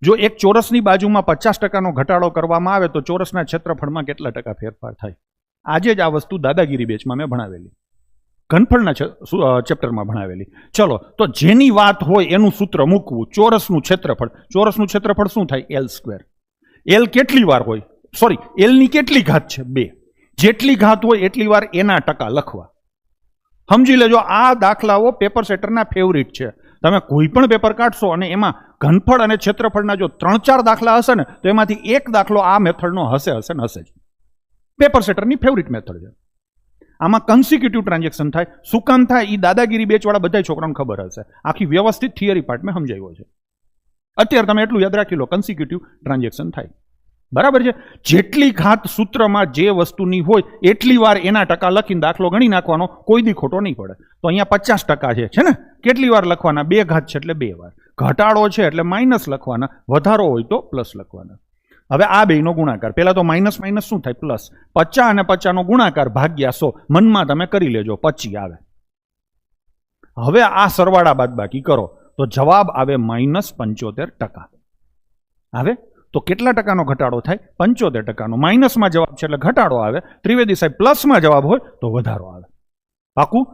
જો એક ચોરસની બાજુમાં 50% ઘટાડો કરવામાં આવે તો ચોરસના ક્ષેત્રફળમાં કેટલા ટકા ફેરફાર થાય? આજે જ આ વસ્તુ દાદાગીરી બેચમાં મેં ભણાવેલી, ઘનફળના ચેપ્ટરમાં ભણાવેલી. ચલો, તો જેની વાત હોય એનું સૂત્ર મૂકવું. ચોરસનું ક્ષેત્રફળ, ચોરસનું ક્ષેત્રફળ શું થાય? L². L કેટલી વાર હોય? સોરી, L ની કેટલી ઘાત છે? 2. જેટલી ઘાત હોય એટલી વાર એના ટકા લખવા. સમજી લેજો, આ દાખલાઓ પેપર સેટરના ફેવરિટ છે. તમે કોઈ પણ પેપર કાઢશો અને એમાં ઘનફળ અને ક્ષેત્રફળના જો 3-4 દાખલા હશે ને તો એમાંથી એક દાખલો આ મેથડનો હશે જ. પેપર સેટરની ફેવરિટ મેથડ છે. આમાં કન્સિક્યુટિવ ટ્રાન્ઝેક્શન થાય. શું કામ થાય એ દાદાગીરી બેચવાળા બધા છોકરાઓને ખબર હશે. આખી વ્યવસ્થિત થિયરી પાર્ટ મેં સમજાવ્યો છે. અત્યારે તમે એટલું યાદ રાખી લો, કન્સિક્યુટિવ ટ્રાન્ઝેક્શન થાય. બરાબર છે. જેટલી ઘાત સૂત્રમાં જે વસ્તુની હોય એટલી વાર એના ટકા લખીને દાખલો ગણી નાખવાનો, કોઈ દી ખોટો નહીં પડે. તો અહીંયા 50% છે ને, કેટલી વાર લખવાના? 2 ઘાત છે એટલે 2 વાર. ઘટાડો છે એટલે માઇનસ લખવાના, વધારો હોય તો પ્લસ લખવાના. હવે આ બેનો ગુણાકાર, પહેલા તો માઇનસ માઇનસ શું થાય? પ્લસ. 50 અને 50 નો ગુણાકાર ભાગ્યા 100, મનમાં તમે કરી લેજો, 25 આવે. હવે આ સરવાળા બાદબાકી કરો તો જવાબ આવે -75% આવે. તો કેટલા ટકાનો ઘટાડો થાય? 75%. માઇનસમાં જવાબ છે એટલે ઘટાડો આવે. ત્રિવેદી સાહેબ પ્લસમાં જવાબ હોય તો વધારો આવે. પાકું?